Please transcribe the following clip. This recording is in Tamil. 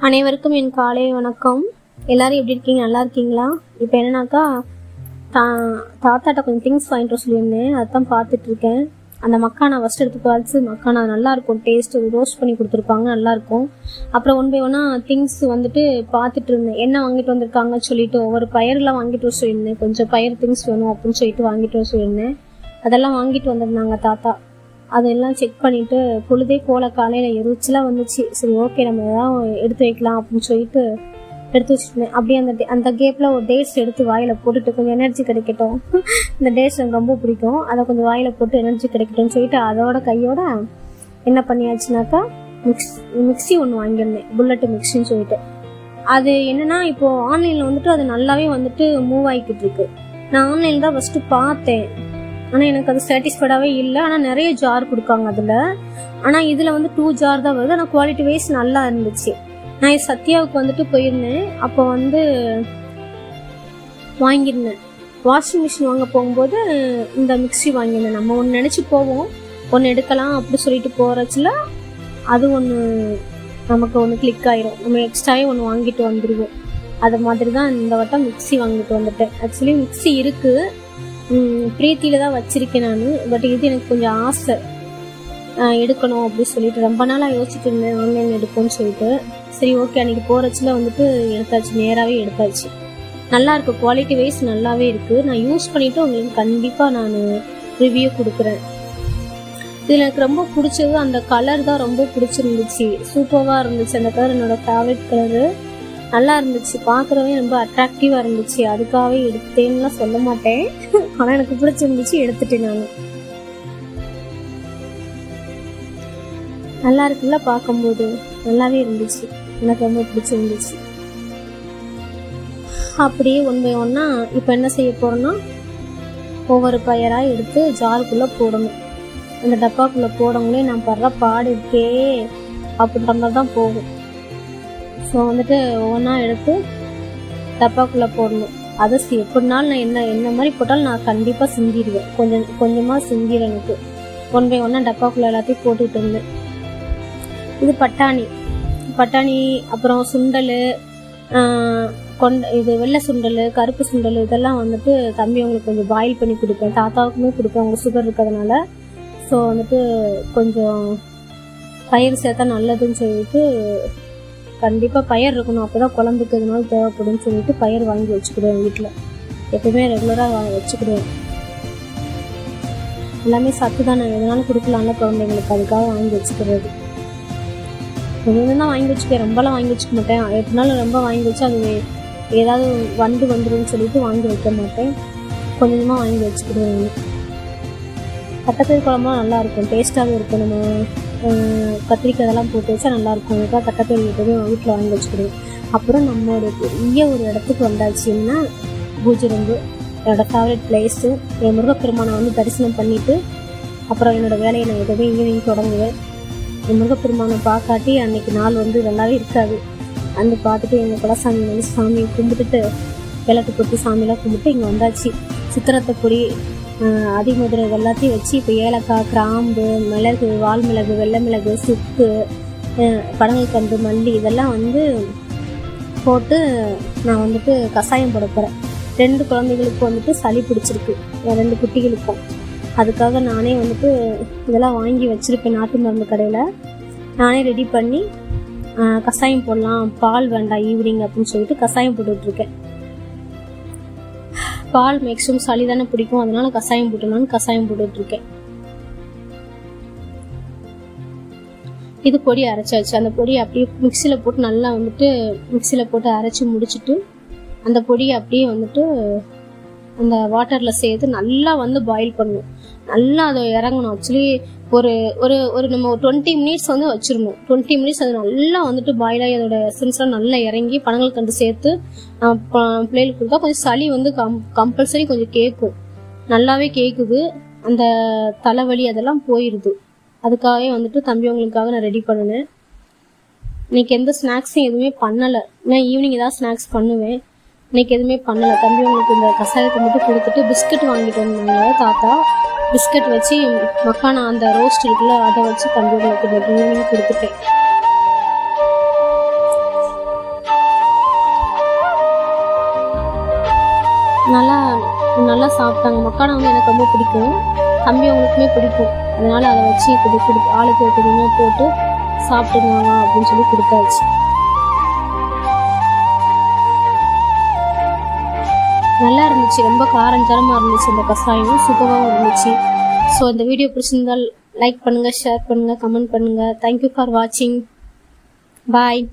அனைவருக்கும் என் காலை வணக்கம். எல்லாரும் எப்படி இருக்கீங்க? நல்லா இருக்கீங்களா? இப்போ என்னன்னாக்கா தாத்தாட்ட கொஞ்சம் திங்ஸ் வாங்கிட்டு சொல்லியிருந்தேன், அதான் பார்த்துட்டு இருக்கேன். அந்த மக்கானா ஃபஸ்ட் எடுத்து பார்த்து மக்கானா நல்லாயிருக்கும், டேஸ்ட்டு ரோஸ்ட் பண்ணி கொடுத்துருப்பாங்க, நல்லாயிருக்கும். அப்புறம் ஒன் பை ஒன்னாக திங்ஸ் வந்துட்டு பார்த்துட்டு இருந்தேன், என்ன வாங்கிட்டு வந்திருக்காங்கன்னு சொல்லிட்டு ஒவ்வொரு பயிரெலாம் வாங்கிட்டு வர சொல்லியிருந்தேன். கொஞ்சம் பயிர் திங்ஸ் வேணும் அப்படின்னு சொல்லிட்டு வாங்கிட்டு வர சொல்லியிருந்தேன். அதெல்லாம் வாங்கிட்டு வந்திருந்தாங்க தாத்தா. அதெல்லாம் செக் பண்ணிவிட்டு பொழுதே போல காலையில் எரிச்சலாக வந்துச்சு. சரி ஓகே நம்ம எதாவது எடுத்து வைக்கலாம் அப்படின்னு சொல்லிட்டு எடுத்து வச்சுருந்தேன். அப்படியே அந்த கேப்பில் ஒரு டேட்ஸ் எடுத்து வாயில் போட்டுட்டு கொஞ்சம் எனர்ஜி கிடைக்கட்டும், இந்த டேட்ஸ் எனக்கு ரொம்ப பிடிக்கும், அதை கொஞ்சம் வாயில் போட்டு எனர்ஜி கிடைக்கட்டும்னு சொல்லிட்டு அதோட கையோட என்ன பண்ணியாச்சுனாக்கா மிக்ஸி ஒன்று வாங்கியிருந்தேன், புல்லட்டு மிக்ஸின்னு சொல்லிட்டு. அது என்னென்னா இப்போது ஆன்லைனில் வந்துட்டு அது நல்லாவே வந்துட்டு மூவ் ஆகிக்கிட்டு இருக்கு. நான் ஆன்லைனில் தான் ஃபஸ்ட்டு பார்த்தேன், ஆனால் எனக்கு அது சாட்டிஸ்ஃபைடாகவே இல்லை. ஆனால் நிறைய ஜார் கொடுக்காங்க அதில், ஆனால் இதில் வந்து 2 ஜார் தான் வருது. ஆனால் குவாலிட்டி வைஸ் நல்லா இருந்துச்சு. நான் சத்யாவுக்கு வந்துட்டு போயிருந்தேன், அப்போ வந்து வாங்கியிருந்தேன். வாஷிங் மிஷின் வாங்க போகும்போது இந்த மிக்ஸி வாங்கியிருந்தேன். நம்ம ஒன்று நினச்சி போவோம், ஒன்று எடுக்கலாம் அப்படி சொல்லிட்டு போகிறச்சில் அது ஒன்று நமக்கு ஒன்று கிளிக் ஆயிரும், நம்ம எக்ஸ்ட்ராவே ஒன்று வாங்கிட்டு வந்துடுவோம். அது மாதிரி தான் இந்த வட்டம் மிக்ஸி வாங்கிட்டு வந்துட்டேன். ஆக்சுவலி மிக்ஸி இருக்குது, பிரீத்தியில் தான் வச்சுருக்கேன் நான். பட் இது எனக்கு கொஞ்சம் ஆசை எடுக்கணும் அப்படின்னு சொல்லிட்டு ரொம்ப நாளாக யோசிச்சுட்டு இருந்தேன் ஆன்லைன் எடுப்போம்னு சொல்லிட்டு. சரி ஓகே அன்றைக்கி போகிறச்சில் வந்துட்டு எடுத்தாச்சு, நேராகவே எடுத்தாச்சு. நல்லாயிருக்கு, குவாலிட்டி வைஸ் நல்லாவே இருக்குது. நான் யூஸ் பண்ணிவிட்டு உங்களுக்கு கண்டிப்பாக நான் ரிவ்யூ கொடுக்குறேன். இதில் எனக்கு ரொம்ப பிடிச்சது அந்த கலர் தான், ரொம்ப பிடிச்சிருந்துச்சு, சூப்பராக இருந்துச்சு. அந்த கலர் என்னோடய ஃபேவரட் கலரு, நல்லா இருந்துச்சு, பார்க்குறவே ரொம்ப அட்ராக்டிவாக இருந்துச்சு. அதுக்காகவே எடுத்தேன்னுலாம் சொல்ல மாட்டேன், ஆனால் எனக்கு பிடிச்சிருந்துச்சு, எடுத்துட்டேன் நான். நல்லா இருக்குல்ல, பார்க்கும்போது நல்லாவே இருந்துச்சு, எனக்கு ரொம்ப பிடிச்சிருந்துச்சு. அப்படியே ஒன் பை ஒன்னா இப்போ என்ன செய்ய போகிறோன்னா ஒவ்வொரு பயிராக எடுத்து ஜாருக்குள்ளே போடணும். அந்த டப்பாக்குள்ளே போடவுங்களே நான் படுற பாடு இருக்கே அப்படின்ற மாதிரி தான் போகும். ஸோ வந்துட்டு ஒவ்வொன்றா எடுத்து டப்பாக்குள்ளே போடணும். அதை எப்படினாலும் நான் என்ன மாதிரி போட்டாலும் நான் கண்டிப்பாக சிந்திடுவேன், கொஞ்சமாக சிந்திடுவேன். எனக்கு ஒன் பை ஒன்றா டப்பாக்குள்ளே எல்லாத்தையும் போட்டுக்கிட்டு இருந்தேன். இது பட்டாணி, அப்புறம் சுண்டல், இது வெள்ளை சுண்டல், கருப்பு சுண்டல், இதெல்லாம் வந்துட்டு தம்பி அவங்களுக்கு கொஞ்சம் பாயில் பண்ணி கொடுப்பேன், தாத்தாவுக்குமே கொடுப்பேன், அவங்க சுகர் இருக்கிறதுனால. ஸோ வந்துட்டு கொஞ்சம் பயிர் சேர்த்தா நல்லதுன்னு சொல்லிட்டு கண்டிப்பாக பயிர் இருக்கணும், அப்போ தான் குழம்புக்கு எதுனாலும் தேவைப்படும்னு சொல்லிட்டு பயிர் வாங்கி வச்சுக்கிடுவேன். வீட்டில் எப்பவுமே ரெகுலராக வச்சுக்கிடுவேன். எல்லாமே சத்து தான், நான் எதனாலும் கொடுக்கலாம்ல குழந்தைங்களுக்கு, அதுக்காக வாங்கி வச்சுக்கிறது. கொஞ்சம் தான் வாங்கி வச்சுப்பேன், ரொம்பலாம் வாங்கி வச்சுக்க மாட்டேன். எப்படினாலும் ரொம்ப வாங்கி வச்சு அது ஏதாவது வந்துடும் சொல்லிட்டு வாங்கி வைக்க மாட்டேன், கொஞ்சமாக வாங்கி வச்சுக்கிடுவேன். தட்டைப்பயிர் குழம்புலாம் நல்லாயிருக்கும், டேஸ்ட்டாகவும் இருக்கும். நம்ம கத்திரிக்காய் இதெல்லாம் போட்டு வச்சா நல்லாயிருக்கும். அதுக்காக தட்டைப்பயிர் எப்போதுமே வீட்டில் வாங்கி வச்சுக்கிடுவேன். அப்புறம் நம்மளோட பெரிய ஒரு இடத்துக்கு வந்தாச்சுன்னா பூஜரம்பு, என்னோடய ஃபேவரட் பிளேஸு. என் முருகப்பெருமானை வந்து தரிசனம் பண்ணிவிட்டு அப்புறம் என்னோடய வேலையை நான் எப்போதுமே ஈவினிங் தொடங்குவேன். என் முருகப்பெருமானை பார்க்காட்டி அன்றைக்கி நாள் வந்து நல்லாவே இருக்காது. வந்து பார்த்துட்டு எங்கள் குலசாமி வந்து சாமியை கும்பிட்டுட்டு விளக்கு கொட்டி சாமியெல்லாம் கும்பிட்டு இங்கே வந்தாச்சு. சித்திரத்தை பொடி, அதிமுதிரை எல்லாத்தையும் வச்சு இப்போ ஏலக்காய், கிராம்பு, மிளகு, வால் மிளகு, வெள்ளை மிளகு, சுக்கு, பனங்கல்கண்டு, மல்லி இதெல்லாம் வந்து போட்டு நான் வந்துட்டு கஷாயம் போட போகிறேன். 2 குழந்தைகளுக்கும் வந்துட்டு சளி பிடிச்சிருக்கு, 2 குட்டிகளுக்கும். அதுக்காக நானே வந்துட்டு இதெல்லாம் வாங்கி வச்சுருப்பேன் நாட்டு மருந்து கடையில். நானே ரெடி பண்ணி கஷாயம் போடலாம், பால் வேண்டாம் ஈவினிங் அப்படின்னு சொல்லிட்டு கஷாயம் போட்டுட்ருக்கேன். பால் மேக்ஸிமம் சளி தானே பிடிக்கும், அதனால கஷாயம் போட்டலான்னு கஷாயம் போட்டுட்ருக்கேன். இது பொடி அரைச்சாச்சு. அந்த பொடியை அப்படியே மிக்சியில் போட்டு நல்லா வந்துட்டு மிக்சியில் போட்டு அரைச்சி முடிச்சுட்டு அந்த பொடியை அப்படியே வந்துட்டு அந்த வாட்டரில் சேர்த்து நல்லா வந்து பாயில் பண்ணணும், நல்லா அதை இறங்கணும். ஆக்சுவலி ஒரு ஒரு ஒரு நம்ம 20 மினிட்ஸ் வந்து வச்சிடணும். 20 மினிட்ஸ் அது நல்லா வந்துட்டு பாயில் ஆகி அதோட எசன்ஸ்லாம் நல்லா இறங்கி பனங்கல்கண்டு சேர்த்து பிள்ளைகளுக்கு கொடுத்தா கொஞ்சம் சளி வந்து கம்பல்சரி கொஞ்சம் கேட்கும், நல்லாவே கேட்குது. அந்த தலைவலி அதெல்லாம் போயிடுது. அதுக்காகவே வந்துட்டு தம்பி அவங்களுக்காக நான் ரெடி பண்ணினேன். இன்னைக்கு எந்த ஸ்நாக்ஸும் எதுவுமே பண்ணலை, நான் ஈவினிங் ஏதாவது ஸ்நாக்ஸ் பண்ணுவேன், இன்னைக்கு எதுவுமே பண்ணலை. தம்பி அவங்களுக்கு இந்த கஷாயத்தை மட்டும் கொடுத்துட்டு பிஸ்கட் வாங்கிட்டு வந்தாங்க தாத்தா. பிஸ்கட் வச்சு மக்கானா அந்த ரோஸ்ட் இருக்குல்ல அதை வச்சு தம்பி அவங்களுக்கு ஈவினிங் கொடுத்துட்டேன். நல்லா நல்லா சாப்பிட்டாங்க. மக்கானா வந்து எனக்கு ரொம்ப பிடிக்கும், தம்பி அவங்களுக்குமே பிடிக்கும். அதனால அதை வச்சு ஆளுக்கு கொஞ்சமாக போட்டு சாப்பிட்டுருவாங்க அப்படின்னு சொல்லி கொடுத்தாச்சு. நல்லா இருந்துச்சு, ரொம்ப காரஞ்சாரமாக இருந்துச்சு. இந்த கஷாயம் சூப்பராகவும் இருந்துச்சு. ஸோ இந்த வீடியோ பிடிச்சிருந்தால் லைக் பண்ணுங்கள், ஷேர் பண்ணுங்கள், கமெண்ட் பண்ணுங்கள். தேங்க்யூ ஃபார் வாட்சிங். பாய்.